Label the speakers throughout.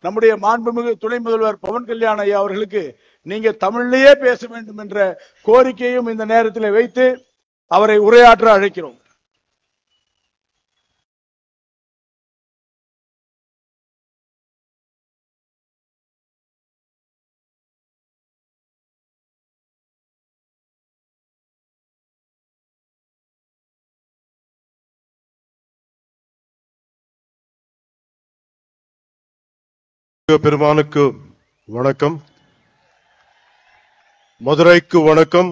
Speaker 1: நம்முடைய மாண்புமிகு துணை முதல்வர் பவன் கல்யாண் ஐயா அவர்களுக்கு நீங்க தமிழிலேயே பேச வேண்டும் என்ற கோரிக்கையும் இந்த நேரத்தில் வைத்து அவரை உரையாற்ற அழைக்கிறோம்.
Speaker 2: பெருமானுக்கு வணக்கம். மதுரைக்கு வணக்கம்.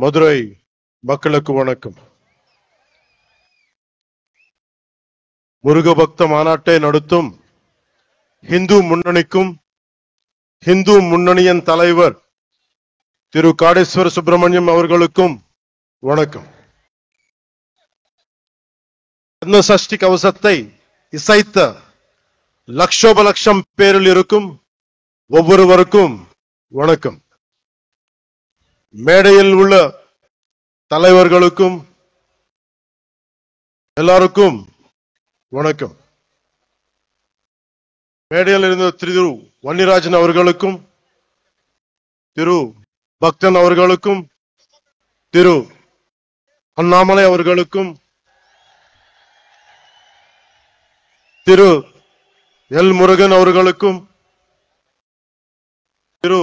Speaker 2: மதுரை மக்களுக்கு வணக்கம். முருக பக்த மாநாட்டை நடத்தும் இந்து முன்னணிக்கும் இந்து முன்னணியின் தலைவர் திரு காடேஸ்வர சுப்பிரமணியம் அவர்களுக்கும் வணக்கம். சஷ்டி கவசத்தை இசைத்த லட்சோப லட்சம் பேரில் இருக்கும் ஒவ்வொருவருக்கும் வணக்கம். மேடையில் உள்ள தலைவர்களுக்கும் எல்லாருக்கும் வணக்கம். மேடையில் இருந்த திரு வன்னிராஜன் அவர்களுக்கும் திரு பக்தன் அவர்களுக்கும் திரு அண்ணாமலை அவர்களுக்கும் திரு எல் முருகன் அவர்களுக்கும் திரு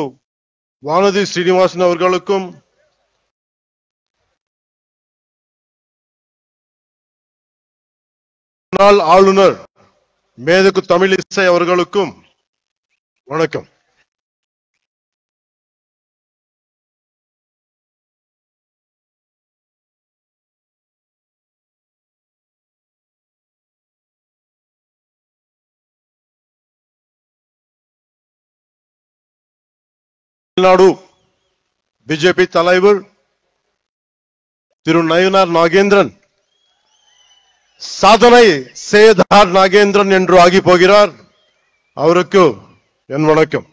Speaker 2: வானதி ஸ்ரீனிவாசன் அவர்களுக்கும் முன்னாள் ஆளுநர் மேதகு தமிழிசை அவர்களுக்கும் வணக்கம். தமிழ்நாடு பிஜேபி தலைவர் திரு நயினார் நாகேந்திரன் சாதனை சேதார் நாகேந்திரன் என்று ஆகி போகிறார். அவருக்கு என் வணக்கம்.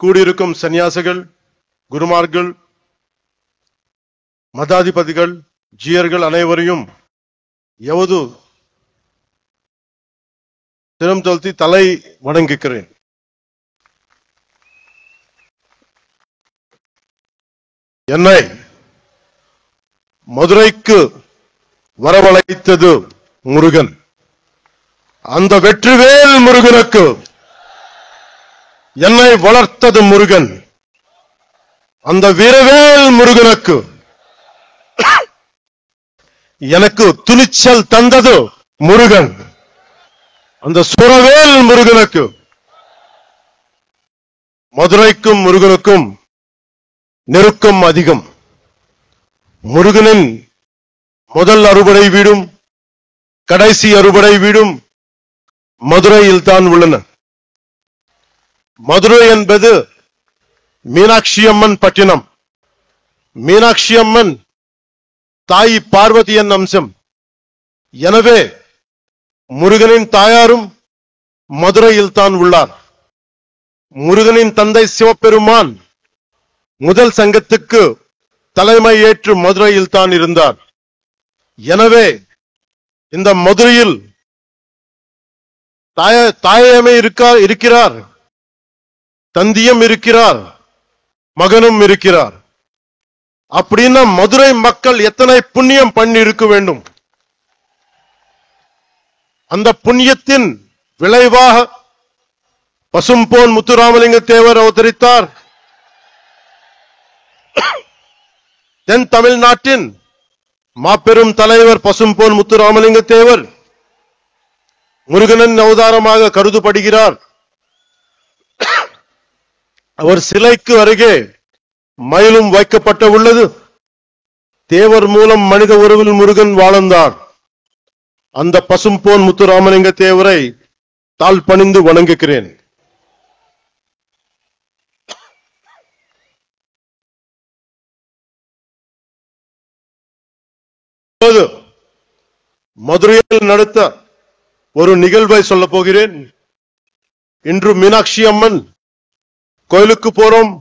Speaker 2: கூடியிருக்கும் சன்னியாசிகள், குருமார்கள், மதாதிபதிகள், ஜீயர்கள் அனைவரையும் எவது திறம் தொல்த்தி தலை வணங்குகிறேன். என்னை மதுரைக்கு வரவழைத்தது முருகன். அந்த வெற்றிவேல் முருகனுக்கு என்னை வளர்த்தது முருகன். அந்த வீரவேல் முருகனுக்கு எனக்கு துணிச்சல் தந்தது முருகன். அந்த சுரவேல் முருகனுக்கு மதுரைக்கும் முருகனுக்கும் நெருக்கம் அதிகம். முருகனின் முதல் அறுபடை வீடும் கடைசி அறுபடை வீடும் மதுரையில் தான் உள்ளன. மதுரை என்பது மீனாட்சி அம்மன் பட்டினம். மீனாட்சி அம்மன் தாய் பார்வதியின் அம்சம். எனவே முருகனின் தாயாரும் மதுரையில் தான் உள்ளார். முருகனின் தந்தை சிவபெருமான் முதல் சங்கத்துக்கு தலைமை ஏற்று மதுரையில் தான் இருந்தார். எனவே இந்த மதுரையில் தாயமே இருக்கிறார், தந்தியும் இருக்கிறார், மகனும் இருக்கிறார். அப்படின்னா மதுரை மக்கள் எத்தனை புண்ணியம் பண்ணி இருக்க வேண்டும். அந்த புண்ணியத்தின் விளைவாக பசும்பொன் முத்துராமலிங்க தேவர் அவதரித்தார். தென் தமிழ்நாட்டின் மாபெரும் தலைவர் பசும்பொன் முத்துராமலிங்க தேவர் முருகனின் அவதாரமாக கருதப்படுகிறார். அவர் சிலைக்கு அருகே மயிலும் வைக்கப்பட்ட உள்ளது. தேவர் மூலம் மனித உறவில் முருகன் வாழ்ந்தார். அந்த பசும்பொன் முத்துராமலிங்க தேவரை தாழ் பணிந்து வணங்குகிறேன். மதுரையில் நடத்த ஒரு நிகழ்வை சொல்ல போகிறேன். இன்று மீனாட்சி அம்மன் கோயிலுக்கு போறோம்,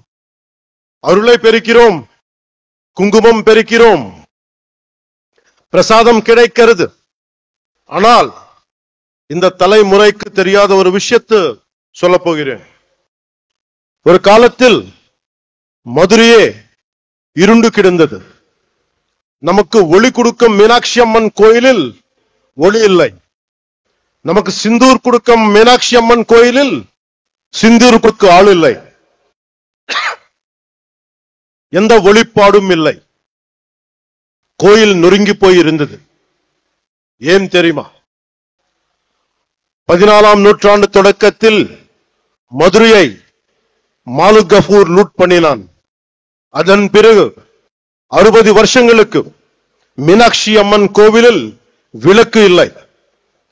Speaker 2: அருளை பெருக்கிறோம், குங்குமம் பெருக்கிறோம், பிரசாதம் கிடைக்கிறது. ஆனால் இந்த தலைமுறைக்கு தெரியாத ஒரு விஷயத்தை சொல்ல போகிறேன். ஒரு காலத்தில் மதுரையே இருண்டு கிடந்தது. நமக்கு ஒளி கொடுக்கும் மீனாட்சி அம்மன் கோயிலில் ஒளி இல்லை. நமக்கு சிந்தூர் கொடுக்கும் மீனாட்சி அம்மன் கோயிலில் சிந்தூர் கொடுக்க ஆள் இல்லை. எந்த ஒளிப்பாடும் இல்லை. கோயில் நொறுங்கி போய் இருந்தது. ஏன் தெரியுமா? 14ஆம் நூற்றாண்டு தொடக்கத்தில் மதுரையை மாலிக் கஃபூர் லூட் பண்ணினான். அதன் பிறகு 60 வருஷங்களுக்கு மீனாட்சி அம்மன் கோவிலில் விளக்கு இல்லை.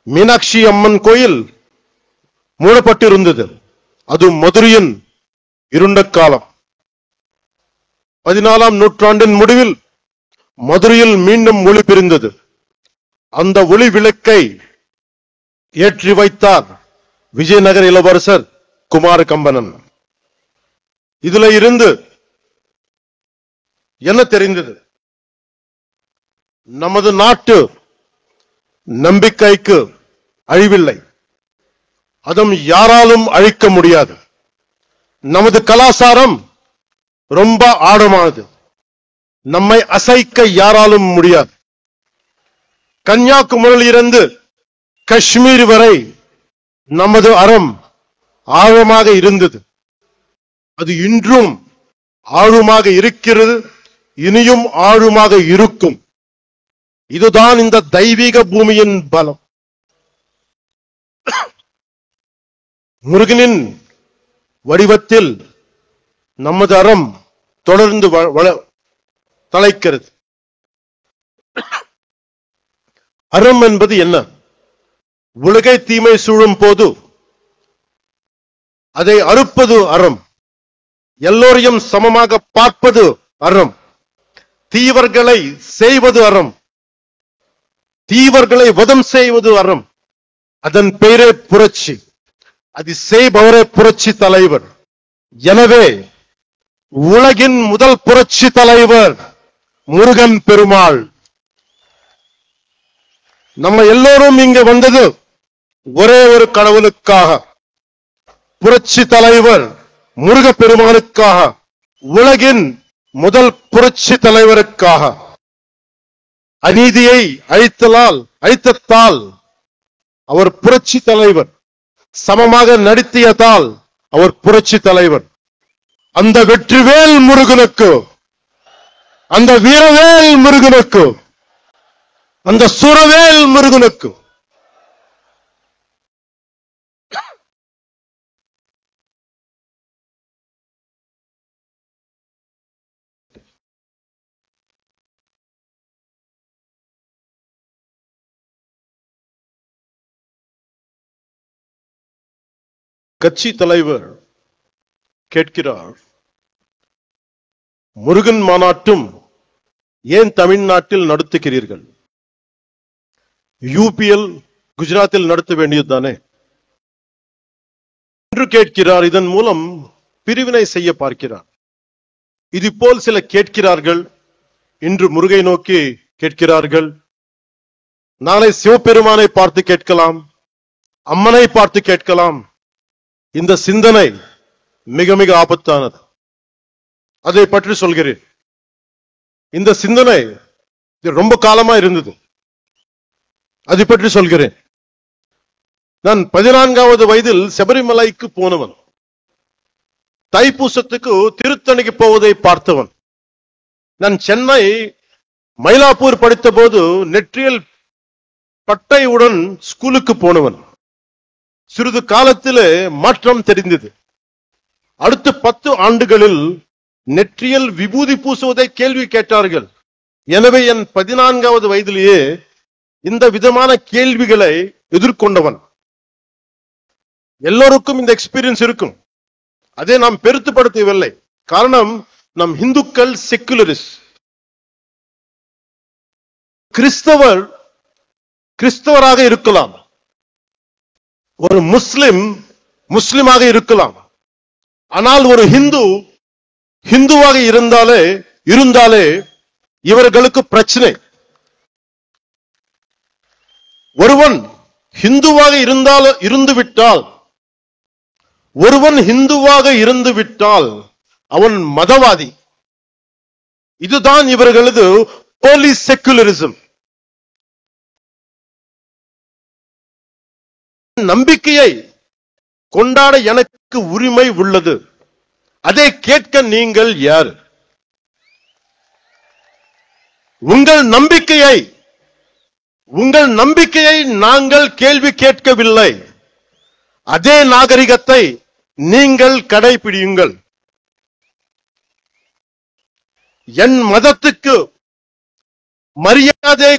Speaker 2: மீனாட்சி அம்மன் கோயில் மூடப்பட்டிருந்தது. அது மதுரையின் இருண்ட காலம். 14ஆம் நூற்றாண்டின் முடிவில் மதுரையில் மீண்டும் ஒளி பிரிந்தது. அந்த ஒளி விளக்கை ஏற்றி வைத்தார் விஜயநகர இளவரசர் குமார கம்பனன். இதுல இருந்து என்ன தெரிந்தது? நமது நாட்டு நம்பிக்கைக்கு அழிவில்லை. அதுவும் யாராலும் அழிக்க முடியாது. நமது கலாச்சாரம் ரொம்ப ஆழமானது. நம்மை அசைக்க யாராலும் முடியாது. கன்னியாகுமரியில் இருந்து காஷ்மீர் வரை நமது அறம் ஆழமாக இருந்தது. அது இன்றும் ஆழமாக இருக்கிறது, இனியும் ஆழமாக இருக்கும். இதுதான் இந்த தெய்வீக பூமியின் பலம். முருகனின் வடிவத்தில் நமது அறம் தொடர்ந்து தலைக்கிறது. அறம் என்பது என்ன? உலகை தீமை சூழும் போது அதை அறுப்பது அறம். எல்லோரையும் சமமாக பார்ப்பது அறம். தீவர்களை செய்வது அறம். தீவர்களை வதம் செய்வது அறம். அதன் பெயரே புரட்சி. அது செய்பவரே புரட்சி தலைவர். எனவே உலகின் முதல் புரட்சி தலைவர் முருகன் பெருமாள். நம்ம எல்லோரும் இங்க வந்தது ஒரே ஒரு கடவுளுக்காக, புரட்சி தலைவர் முருக பெருமானுக்காக, உலகின் முதல் புரட்சி தலைவருக்காக. அநீதியை அழித்ததால் அவர் புரட்சி தலைவர். சமமாக நடத்தியதால் அவர் புரட்சி தலைவர். அந்த வெற்றிவேல் முருகனுக்கு, அந்த வீரவேல் முருகனுக்கு, அந்த சுரவேல் முருகனுக்கு கட்சி தலைவர் கேட்கிறார், முருகன் மாநாட்டும் ஏன் தமிழ்நாட்டில் நடத்துகிறீர்கள்? யூபியில் குஜராத்தில் நடத்த வேண்டியதுதானே என்று கேட்கிறார். இதன் மூலம் பிரிவினை செய்ய பார்க்கிறார். இது போல் சில கேட்கிறார்கள். இன்று முருகை நோக்கி கேட்கிறார்கள். நாளை சிவபெருமானை பார்த்து கேட்கலாம், அம்மனை பார்த்து கேட்கலாம். இந்த சிந்தனை மிக மிக ஆபத்தானது. அதை பற்றி சொல்கிறேன். இந்த சிந்தனை ரொம்ப காலமா இருந்தது. அதை பற்றி சொல்கிறேன். நான் 14வது வயதில் சபரிமலைக்கு போனவன். தைப்பூசத்துக்கு திருத்தணிக்கு போவதை பார்த்தவன். நான் சென்னை மயிலாப்பூர் படித்த போது நெற்றியல் பட்டையுடன் ஸ்கூலுக்கு போனவன். சிறிது காலத்திலே மாற்றம் தெரிந்தது. அடுத்த 10 ஆண்டுகளில் நெற்றியல் விபூதி பூசுவதை கேள்வி கேட்டார்கள். எனவே என் 14வது வயதிலேயே இந்த விதமான கேள்விகளை எதிர்கொண்டவன். எல்லோருக்கும் இந்த எக்ஸ்பீரியன்ஸ் இருக்கும். அதை நாம் பெருத்துப்படுத்தவில்லை. காரணம், நம் இந்துக்கள் செக்குலரிஸ்ட். கிறிஸ்தவராக இருக்கலாம், ஒரு முஸ்லிமாக இருக்கலாம். ஆனால் ஒரு ஹிந்துவாக இருந்தாலே இவர்களுக்கு பிரச்சனை. ஒருவன் ஹிந்துவாக இருந்துவிட்டால் அவன் மதவாதி. இதுதான் இவர்களது போலி செக்குலரிசம். நம்பிக்கையை கொண்டாட எனக்கு உரிமை உள்ளது. அதை கேட்க நீங்கள் யார்? உங்கள் நம்பிக்கையை நாங்கள் கேள்வி கேட்கவில்லை. அதே நாகரிகத்தை நீங்கள் கடைபிடியுங்கள். என் மதத்துக்கு மரியாதை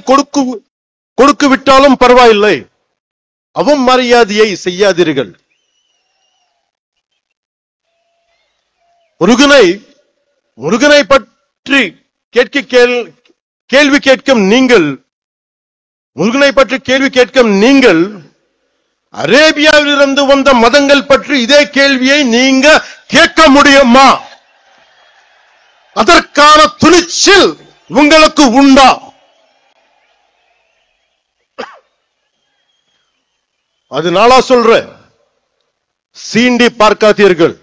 Speaker 2: கொடுக்கு விட்டாலும் பரவாயில்லை, அவமரியாதையை செய்யாதீர்கள். முருகனை பற்றி கேள்வி கேட்கும் நீங்கள் அரேபியாவிலிருந்து வந்த மதங்கள் பற்றி இதே கேள்வியை நீங்க கேட்க முடியுமா? அதற்கான துணிச்சல் உங்களுக்கு உண்டா? அதனால சொல்ற, சீண்டி பார்க்காதீர்கள்.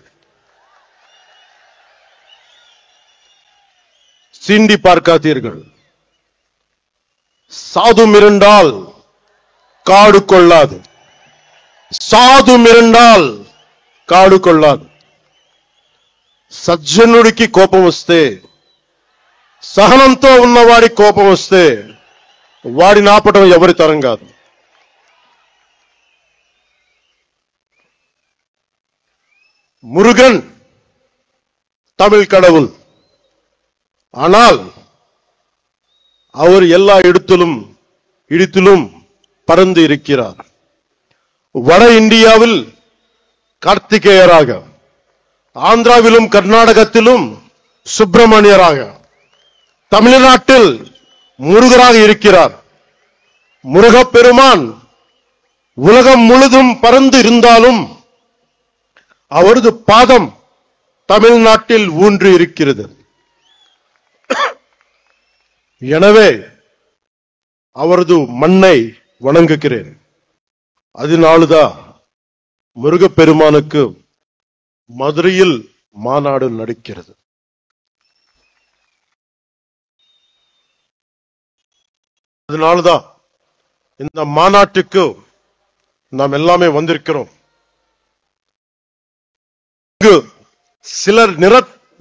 Speaker 2: சாது மிரண்டால் காடு கொள்ளாது. సజ్జనుడికి కోపం వస్తే, సహనంతో ఉన్నవాడి కోపం వస్తే వాడిని ఆపటం ఎవరి తరం కాదు. முருகன் தமிழ் கடவுள். ஆனால் அவர் எல்லா இடத்திலும் பறந்து இருக்கிறார். வட இந்தியாவில் கார்த்திகேயராக, ஆந்திராவிலும் கர்நாடகத்திலும் சுப்பிரமணியராக, தமிழ்நாட்டில் முருகராக இருக்கிறார். முருகப்பெருமான் உலகம் முழுதும் பறந்து இருந்தாலும் அவரது பாதம் தமிழ்நாட்டில் ஊன்றி இருக்கிறது. எனவே அவரது மண்ணை வணங்குகிறேன். அதனால்தான் முருகப்பெருமானுக்கு மதுரையில் மாநாடு நடக்கிறது. அதனால்தான் இந்த மாநாட்டுக்கு நாம் எல்லாமே வந்திருக்கிறோம். சிலர்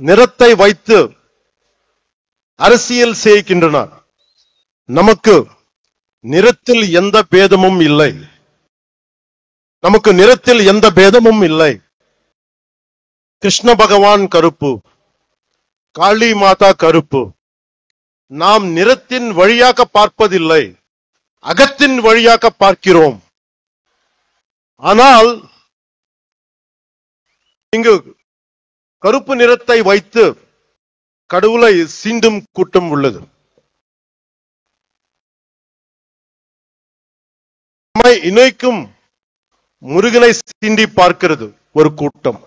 Speaker 2: நிறத்தை வைத்து அரசியல் செய்கின்றனர். நமக்கு நிறத்தில் எந்த பேதமும் இல்லை. கிருஷ்ண பகவான் கருப்பு, காளி மாதா கருப்பு. நாம் நிறத்தின் வழியாக பார்ப்பதில்லை, அகத்தின் வழியாக பார்க்கிறோம். ஆனால் இங்கு கருப்பு நிறத்தை வைத்து கடவுளை சீண்டும் கூட்டம் உள்ளது. நம்மை இணைக்கும் முருகனை சீண்டி பார்க்கிறது ஒரு கூட்டம்.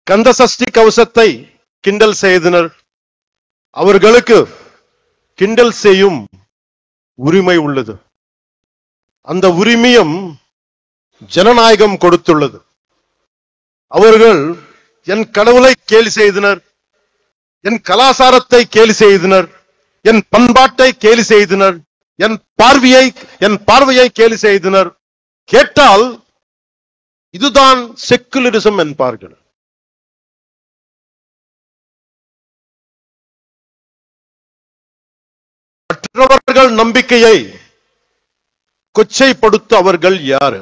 Speaker 2: கந்த சஷ்டி கவசத்தை கிண்டல் செய்தனர். அவர்களுக்கு கிண்டல் செய்யும் உரிமை உள்ளது. அந்த உரிமையும் ஜனநாயகம் கொடுத்துள்ளது. அவர்கள் என் கடவுளை கேலி செய்தனர், என் கலாச்சாரத்தை கேலி செய்தனர், என் பண்பாட்டை கேலி செய்தனர், என் பார்வையை கேலி செய்தனர். கேட்டால் இதுதான் செக்குலரிசம் என்பார்கள். மற்றவர்கள் நம்பிக்கையை கொச்சைப்படுத்த அவர்கள் யார்?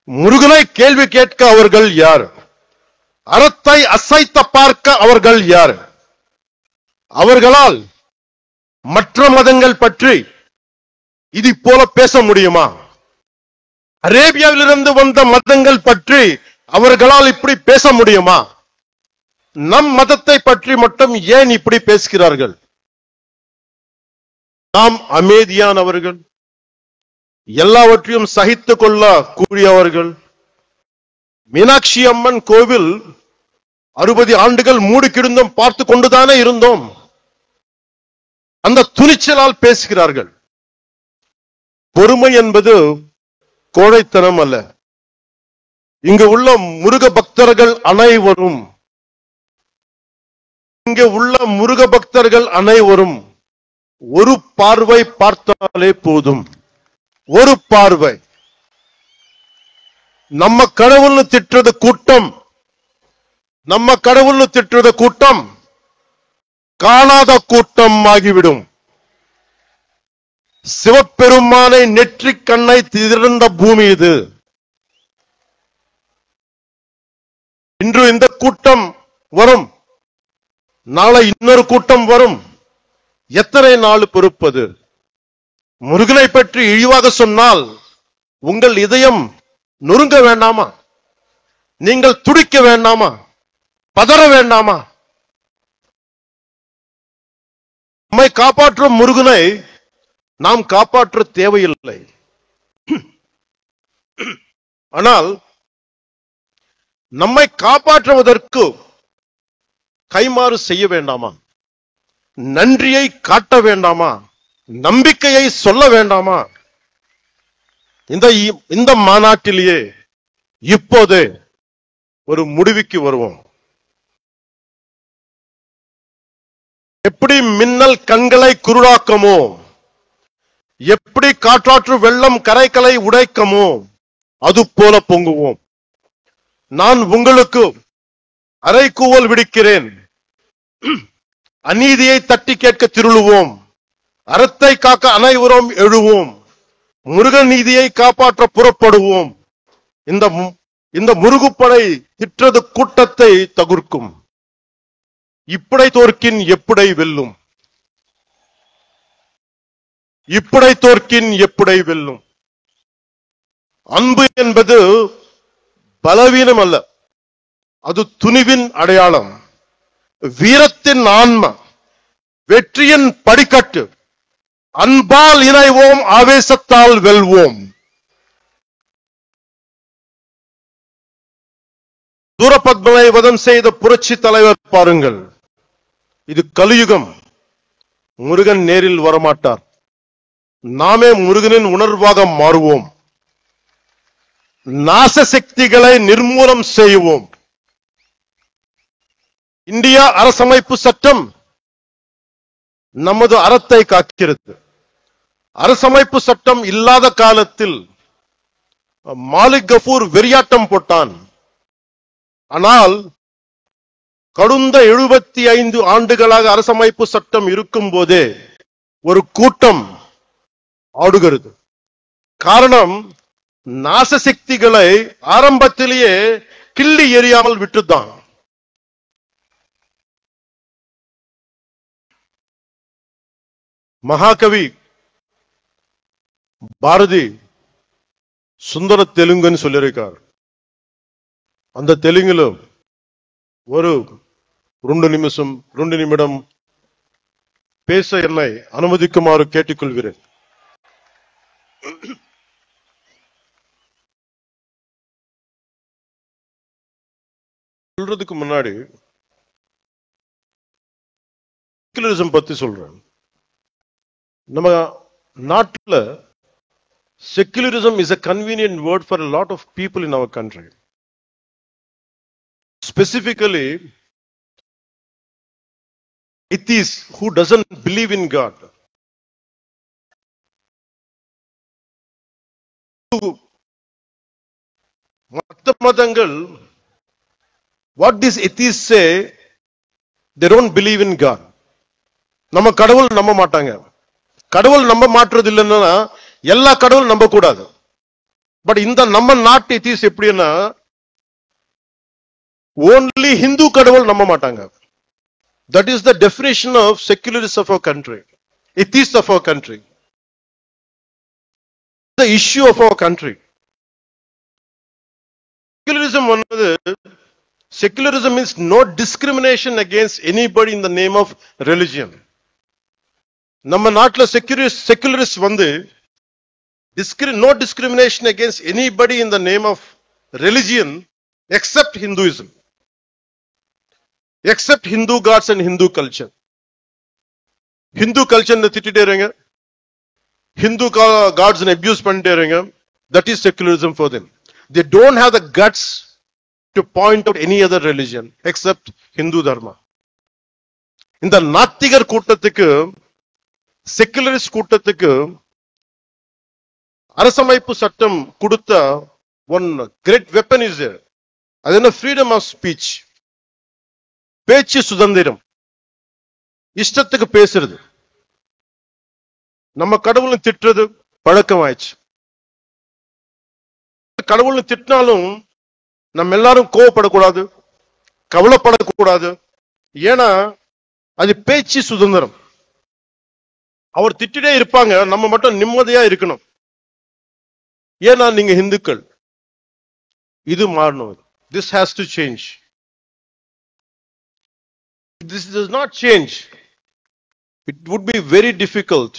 Speaker 2: முருகனை கேள்வி கேட்க அவர்கள் யார்? அறத்தை அசைத்த பார்க்க அவர்கள் யார்? அவர்களால் மற்ற மதங்கள் பற்றி இது போல பேச முடியுமா? அரேபியாவிலிருந்து வந்த மதங்கள் பற்றி அவர்களால் இப்படி பேச முடியுமா? நம் மதத்தை பற்றி மட்டும் ஏன் இப்படி பேசுகிறார்கள்? நாம் அமைதியானவர்கள், எல்லாவற்றையும் சகித்துக் கொள்ள கூடியவர்கள், மீனாட்சி அம்மன் கோவில் 60 ஆண்டுகள் மூடி கிடந்தும் பார்த்து கொண்டுதானே இருந்தோம். அந்த துணிச்சலால் பேசுகிறார்கள். பொறுமை என்பது கோழைத்தனம் அல்ல. இங்கு உள்ள முருக பக்தர்கள் அனைவரும் ஒரு பார்வை பார்த்தாலே போதும். ஒரு பார்வை. நம்ம கடவுள்னு திட்டுறது கூட்டம் காணாத கூட்டம் ஆகிவிடும். சிவபெருமானை நெற்றிக் கண்ணை திறந்த பூமி இது. இன்று இந்த கூட்டம் வரும், நாளை இன்னொரு கூட்டம் வரும். எத்தனை நாள் பொறுப்பது? முருகனை பற்றி இழிவாக சொன்னால் உங்கள் இதயம் நொறுங்க வேண்டாமா? நீங்கள் துடிக்க வேண்டாமா? பதற வேண்டாமா? நம்மை காப்பாற்றும் முருகனை நாம் காப்பாற்ற தேவையில்லை. ஆனால் நம்மை காப்பாற்றுவதற்கு கைமாறு செய்ய வேண்டாமா? நன்றியை காட்ட வேண்டாமா? நம்பிக்கையை சொல்ல வேண்டாமா? இந்த மாநாட்டிலேயே இப்போது ஒரு முடிவுக்கு வருவோம். எப்படி மின்னல் கண்களை குருடாக்கமோ, எப்படி காற்றாற்று வெள்ளம் கரைகளை உடைக்கமோ, அது போல பொங்குவோம். நான் உங்களுக்கு அறைகூவல் விடுக்கிறேன். அநீதியை தட்டி கேட்க திருளுவோம். அறத்தை காக்க அனைவரும் எழுவோம். முருகன் நீதியை காப்பாற்ற புறப்படுவோம். இந்த முருகுப்படை திற்றது கூட்டத்தை தகுர்க்கும். இப்படை தோற்கின் எப்படை வெல்லும். இப்படை தோற்கின் எப்படை வெல்லும். அன்பு என்பது பலவீனம் அல்ல, அது துணிவின் அடையாளம், வீரத்தின் ஆன்மா, வெற்றியின் படிக்கட்டு. அன்பால் இணைவோம், ஆவேசத்தால் வெல்வோம். சூரபத்மனை வதம் செய்த புரட்சி தலைவர் பாருங்கள். இது கலியுகம். முருகன் நேரில் வரமாட்டார். நாமே முருகனின் உணர்வாக மாறுவோம். நாச சக்திகளை நிர்மூலம் செய்வோம். இந்தியா அரசமைப்பு சட்டம் நமது அறத்தை காக்கிறது. அரசமைப்பு சட்டம் இல்லாத காலத்தில் மாலிக் கஃபூர் வெறியாட்டம் போட்டான். ஆனால் கடந்த 75 ஆண்டுகளாக அரசமைப்பு சட்டம் இருக்கும் போதே ஒரு கூட்டம் ஆடுகிறது. காரணம், நாசசக்திகளை ஆரம்பத்திலேயே கிள்ளி எறியாமல் விட்டுதான். மகாகவி பாரதி சுந்தர தெலுங்குன்னு சொல்லியிருக்கார். அந்த தெலுங்குல ஒரு 2 நிமிடம் பேச என்னை அனுமதிக்குமாறு கேட்டுக்கொள்கிறேன். சொல்றதுக்கு முன்னாடி செக்குலரிசம் பத்தி சொல்றேன். நம்ம நாட்டுல secularism is a convenient word for a lot of people in our country. Specifically, atheists who doesn't believe in God. மத்த மதங்கள், what these atheists say, they don't believe in God. நம்ம கடவுள் நம்ப மாட்டாங்க. கடவுள் நம்ப மாற்றது இல்லைன்னா எல்லா கடவுள் நம்ப கூடாது. பட் இந்த நம்ம நாட்டு எத்திஸ் எப்படின்னா only Hindu கடவுள் நம்ப மாட்டாங்க. That is the definition of secularists of our country, atheists of our country. The issue of our country. Secularism means no discrimination against anybody in the name of religion. நம்ம நாட்டுல secularists வந்து no discrimination against anybody in the name of religion except Hinduism, except Hindu gods and Hindu culture. Hindu culture ne திட்டிட்டேங்க, Hindu gods ne abuse பண்ணிட்டேங்க. That is secularism for them. They don't have the guts to point out any other religion except Hindu dharma. இந்த நாத்திகர் கூட்டத்துக்கு, secularist கூட்டத்துக்கு அரசமைப்பு சட்டம் கொடுத்த one great weapon is there. அது என்ன? freedom of speech. பேச்சு சுதந்திரம், இஷ்டத்துக்கு பேசுறது. நம்ம கடவுளை திட்டுறது பழக்கம் ஆயிடுச்சு. கடவுளை திட்டினாலும் நம்ம எல்லாரும் கோவப்படக்கூடாது, கவலைப்படக்கூடாது. ஏன்னா அது பேச்சு சுதந்திரம். அவர் திட்டிட்டே இருப்பாங்க, நம்ம மட்டும் நிம்மதியா இருக்கணும். ஏன்னா நீங்க இந்துக்கள். இது மாறணும். This has to change. If this does not change, it would be very difficult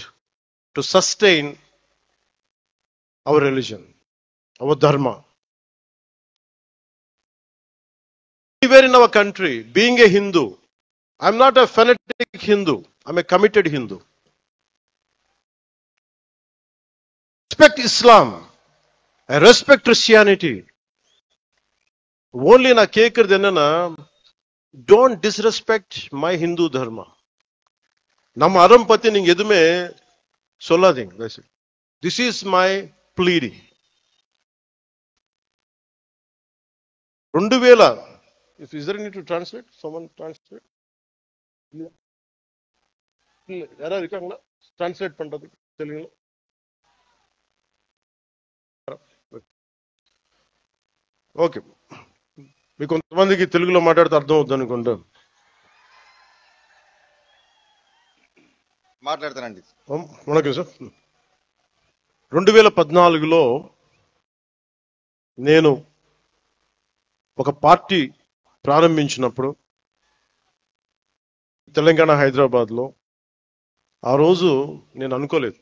Speaker 2: to sustain our religion, our dharma. Anywhere in our country, being a Hindu, I'm not a fanatic Hindu, I'm a committed Hindu. Respect Islam, I respect Christianity. Only na கேக்குறது என்னன்னா, don't disrespect my Hindu dharma. நம்ம அறம் பத்தி நீங்க எதுவுமே சொல்லாதீங்க. This is my pleading. ரெண்டு வேளா, is there need to translate? Someone translate? இல்ல, யாரா இருக்காங்களா translate பண்றதுக்கு? தெலுங்குல. ఓకే, మీకు కొంతమందికి తెలుగులో మాట్లాడితే అర్థం అవుతుంది అనుకుంటా.
Speaker 3: మాట్లాడతానండి.
Speaker 2: వణకం సార్. 2014లో నేను ఒక పార్టీ ప్రారంభించినప్పుడు తెలంగాణ హైదరాబాద్లో, ఆ రోజు నేను అనుకోలేదు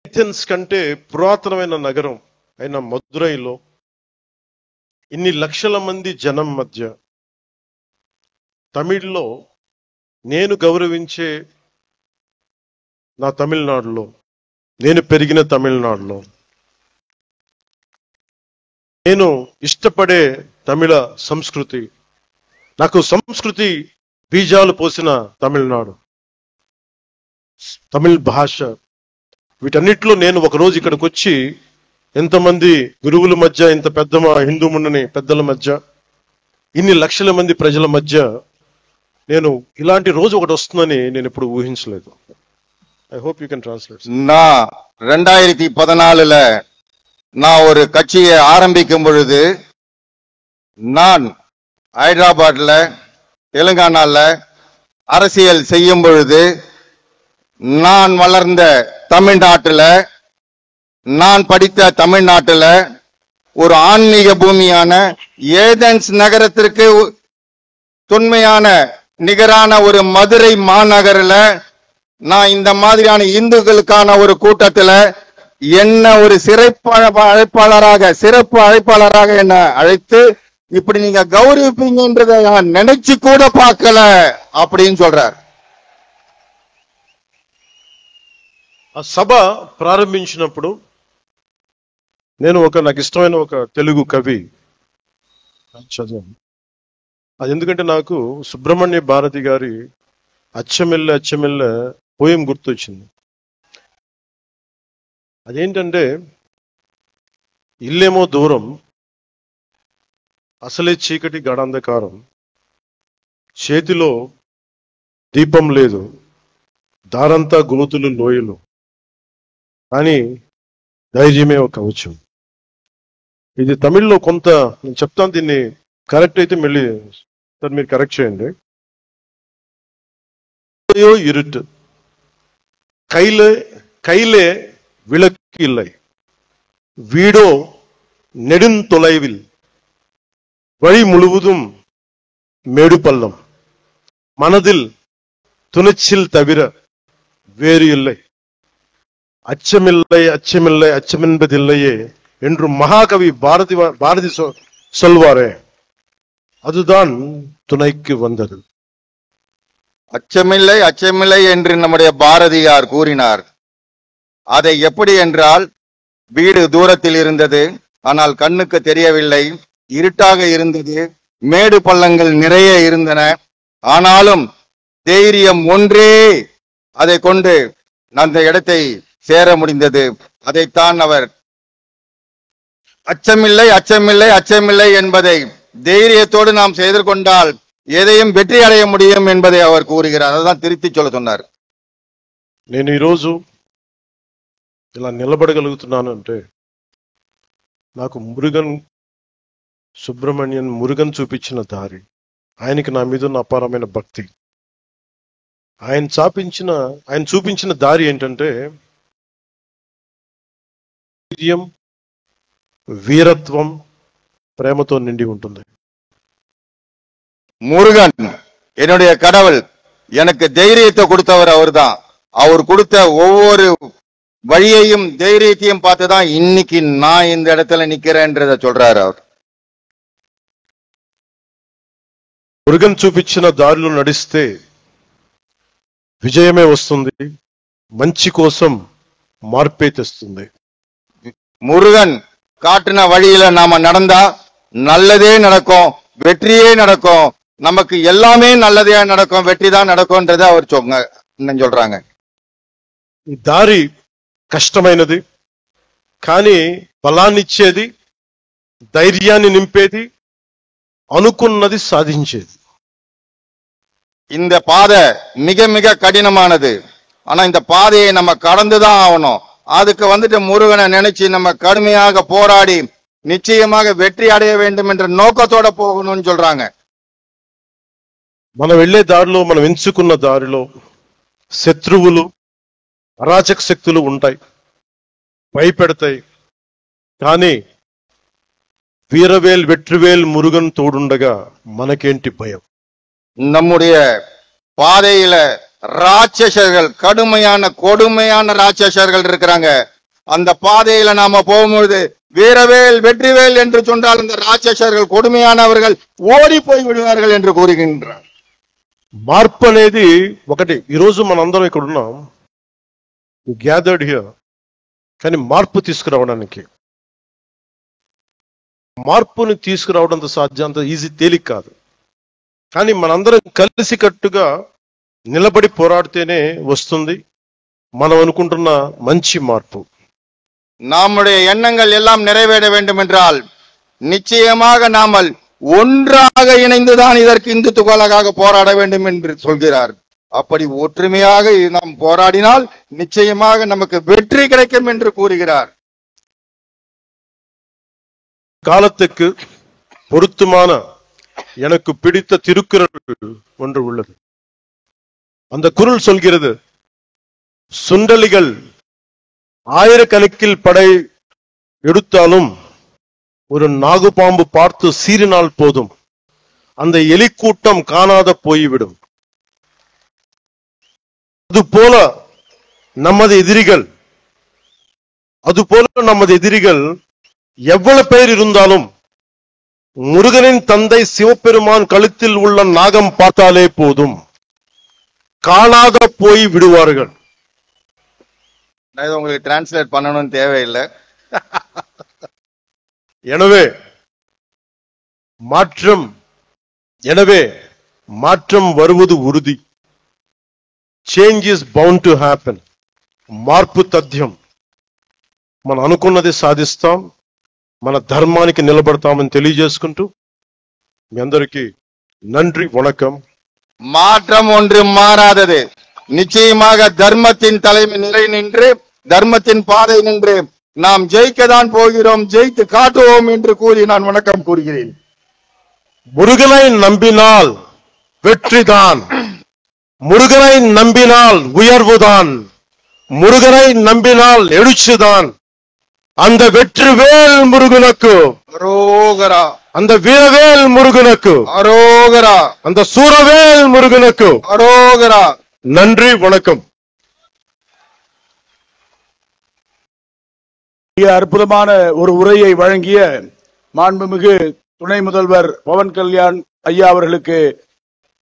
Speaker 2: ఏథెన్స్ కంటే పురాతనమైన నగరం అయిన మదురైలో ఇన్ని లక్షల మంది జనం మధ్య, తమిళ్లో నేను గౌరవించే నా తమిళనాడులో, నేను పెరిగిన తమిళనాడులో, నేను ఇష్టపడే తమిళ సంస్కృతి, నాకు సంస్కృతి బీజాలు పోసిన తమిళనాడు, తమిళ భాష, వీటన్నిటిలో నేను ఒకరోజు ఇక్కడికి వచ్చి ఎంతమంది గురువుల మధ్య, ఇంత పెద్ద హిందూ మున్నని పెద్దల మధ్య, ఇన్ని లక్షల మంది ప్రజల మధ్య నేను ఇలాంటి రోజు ఒకటి వస్తుందని నేను ఎప్పుడు ఊహించలేదు. I hope you can translate.
Speaker 3: நான் 2014 நான் ஒரு கட்சியை ஆரம்பிக்கும் பொழுது, நான் ஹைதராபாத்ல தெலுங்கானால அரசியல் செய்யும் பொழுது, நான் வளர்ந்த தமிழ்நாட்டில், நான் படித்த தமிழ்நாட்டில் ஒரு ஆன்மீக பூமியான ஏதென்ஸ் நகரத்திற்கு தொன்மையான நிகரான ஒரு மதுரை மாநகரில் நான் இந்த மாதிரியான இந்துக்களுக்கான ஒரு கூட்டத்தில் என்ன ஒரு சிறப்பு அழைப்பாளராக என்ன அழைத்து இப்படி நீங்க கௌரவிப்பீங்கன்றதை நான் நினைச்சு கூட பார்க்கல அப்படின்னு சொல்றார்.
Speaker 2: ఆ సభ ప్రారంభించినప్పుడు నేను నాకు ఇష్టమైన ఒక తెలుగు కవి చదివాను. అది ఎందుకంటే నాకు సుబ్రహ్మణ్య భారతి గారి అచ్చమెల్లె అచ్చమెల్లె పోయం గుర్తొచ్చింది. అదేంటంటే, ఇల్లేమో దూరం, అసలే చీకటి గడాంధకారం, చేతిలో దీపం లేదు, దారంతా గోతులు లోయలు, కానీ ధైర్యమే ఒక కవచం. ఇది తమిళ్లో కొంత నేను చెప్తాను, దీన్ని కరెక్ట్ అయితే మళ్ళీ సార్ మీరు కరెక్ట్ చేయండి. இருட்டு கையிலே விளக்கு இல்லை, வீடோ நெடுந்தொலைவில், வழி முழுவதும் மேடு பள்ளம், மனதில் துணிச்சல் தவிர வேறு இல்லை, அச்சமில்லை அச்சமில்லை அச்சமென்பதில்லையே என்று மகாகவி பாரதி சொல்வாரே, அதுதான் துணைக்கு வந்தது.
Speaker 3: அச்சமில்லை அச்சமில்லை என்று நம்முடைய பாரதியார் கூறினார். அதை எப்படி என்றால், வீடு தூரத்தில் இருந்தது, ஆனால் கண்ணுக்கு தெரியவில்லை, இருட்டாக இருந்தது, மேடு பள்ளங்கள் நிறைய இருந்தன, ஆனாலும் தைரியம் ஒன்றே அதை கொண்டு அந்த இடத்தை சேர முடிந்தது. அதைத்தான் அவர் அச்சமில்லை அச்சமில்லை அச்சமில்லை என்பதை தைரியத்தோடு நாம் செய்து கொண்டால் எதையும் வெற்றி அடைய முடியும் என்பதை அவர் கூறுகிறார். அதான் திருத்தி சொல்ல சொன்னார்.
Speaker 2: నేను ఈరోజు ఇలా నిలబడగలుగుతున్నాను అంటే నాకు మురుగన్ చూపించిన దారి, ఆయనకి నా మీద ఉన్న అపారమైన భక్తి. ఆయన చూపించిన దారి ఏంటంటే ధైర్యం, వీరత్వం, ప్రేమతో నిండి ఉంటుంది.
Speaker 3: முருகன் என்னுடைய கடவுள், எனக்கு தைரியத்தை கொடுத்தவர் அவர்தான். அவர் கொடுத்த ஒவ்வொரு வழியையும் தைரியத்தையும் பார்த்துதான் இன்னைக்கு நான் இந்த இடத்துல நிக்கிறேன்றத சொல்றாரு அவர்.
Speaker 2: మురుగన్ చూపించిన దారిలో నడిస్తే విజయమే వస్తుంది, మంచి కోసం మార్పే తెస్తుంది.
Speaker 3: முருகன் காட்டின வழியில நாம நடந்தா நல்லதே நடக்கும், வெற்றியே நடக்கும், நமக்கு எல்லாமே நல்லதே நடக்கும், வெற்றி தான் நடக்கும்ன்றத அவர் சொல்றாங்க.
Speaker 2: ఈ దారి కష్టమైనది, కానీ బలాన్నిచ్చేది, ధైర్యాన్ని నింపేది, అనుకున్నది సాధించేది.
Speaker 3: இந்த பாதை மிக மிக கடினமானது, ஆனா இந்த பாதையை நம்ம கடந்துதான் ஆகணும். அதுக்கு முருகனை நினைச்சு நம்ம கடுமையாக போராடி நிச்சயமாக வெற்றி அடைய வேண்டும் என்ற நோக்கத்தோட போகணும்னு சொல்றாங்க.
Speaker 2: మనం వెళ్లే దారిలో, మనం ఎంచుకున్న దారిలో శత్రువులు, అరాచక శక్తులు ఉంటాయి, భయపెడతాయి. కానీ వీరవేల్ వెట్రివేల్ మురుగన్ తోడుండగా మనకేంటి భయం?
Speaker 3: நம்முடைய பாதையில ராட்சசர்கள், கடுமையான கொடுமையான ராட்சசர்கள் இருக்கிறாங்க. அந்த பாதையில நாம போகும்போது வீரவேல் வெற்றிவேல் என்று சொன்னால் அந்த ராட்சசர்கள், கொடுமையானவர்கள் ஓடி போய் விடுவார்கள் என்று கூறுகின்றார்.
Speaker 2: మార్పు అనేది ఒకటి. ఈరోజు మనందరం ఇక్కడ ఉన్నాం, గ్యాదర్డ్ హియర్, కానీ మార్పుని తీసుకురావడం అంత ఈజీ, తేలిక కాదు. కానీ మనందరం కలిసికట్టుగా నిలబడి పోరాడితేనే వస్తుంది మనం అనుకుంటున్న మంచి మార్పు.
Speaker 3: நம்முடைய எண்ணங்கள் எல்லாம் நிறைவேற வேண்டும் என்றால் நிச்சயமாக நாமல் ஒன்றாக இணைந்துதான் இதற்கு இந்துத்துவலாக போராட வேண்டும் என்று சொல்கிறார். அப்படி ஒற்றுமையாக நாம் போராடினால் நிச்சயமாக நமக்கு வெற்றி கிடைக்கும் என்று கூறுகிறார்.
Speaker 2: காலத்துக்கு பொருத்தமான எனக்கு பிடித்த திருக்குறள் ஒன்று உள்ளது. அந்த குறள் சொல்கிறது, சுண்டலிகள் ஆயிரக்கணக்கில் படை எடுத்தாலும் ஒரு நாகுபாம்பு பார்த்து சீறினால் போதும், அந்த எலிக்கூட்டம் காணாத போய்விடும். அதுபோல நமது எதிரிகள் எவ்வளவு பேர் இருந்தாலும் முருகனின் தந்தை சிவபெருமான் கழுத்தில் உள்ள நாகம் பார்த்தாலே போதும், காணாத போய் விடுவார்கள்.
Speaker 3: உங்களுக்கு டிரான்ஸ்லேட் பண்ணணும்னு தேவையில்லை.
Speaker 2: எனவே மாற்றம் வருவது உறுதி. Change is bound to happen. మార్పు తథ్యం. మనం అనుకున్నది సాధిస్తాం, మన ధర్మానికి నిలబడతామని తెలియజేసుకుంటూ మీ అందరికీ நன்றி, வணக்கம்.
Speaker 3: மாற்றம் ஒன்று மாறாதது. நிச்சயமாக தர்மத்தின் தலைமை நிலை நின்று, தர்மத்தின் பாதை நின்று நாம் ஜெயிக்கதான் போகிறோம், ஜெயித்து காட்டுவோம் என்று கூறி நான் வணக்கம் கூறுகிறேன்.
Speaker 2: முருகனை நம்பினால் வெற்றிதான், முருகனை நம்பினால் உயர்வுதான், முருகனை நம்பினால் எழுச்சிதான். அந்த வெற்றிவேல் முருகனுக்கு
Speaker 3: அரோகரா,
Speaker 2: அந்த வீரவேல் முருகனுக்கு
Speaker 3: அரோகரா,
Speaker 2: அந்த சூரவேல் முருகனுக்கு
Speaker 3: அரோகரா.
Speaker 2: நன்றி, வணக்கம்.
Speaker 1: அற்புதமான ஒரு உரையை வழங்கிய மாண்புமிகு துணை முதல்வர் பவன் கல்யாண் ஐயா அவர்களுக்கு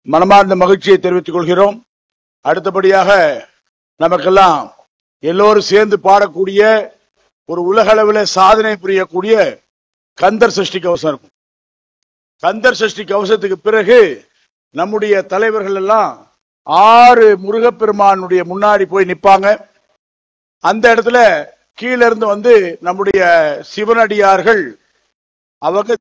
Speaker 1: மனமார்ந்த மகிழ்ச்சியை தெரிவித்துக் கொள்கிறோம். அடுத்தபடியாக நமக்கெல்லாம் எல்லோரும் சேர்ந்து பாடக்கூடிய ஒரு உலக அளவில் சாதனை புரியக்கூடிய கந்தர் சஷ்டி கவசம் இருக்கும். கந்தர் சஷ்டி கவசத்துக்கு பிறகு நம்முடைய தலைவர்கள் எல்லாம் 6 முருகப்பெருமானுடைய முன்னாடி போய் நிப்பாங்க. அந்த இடத்துல கீழ இருந்து நம்முடைய சிவனடியார்கள் அவங்க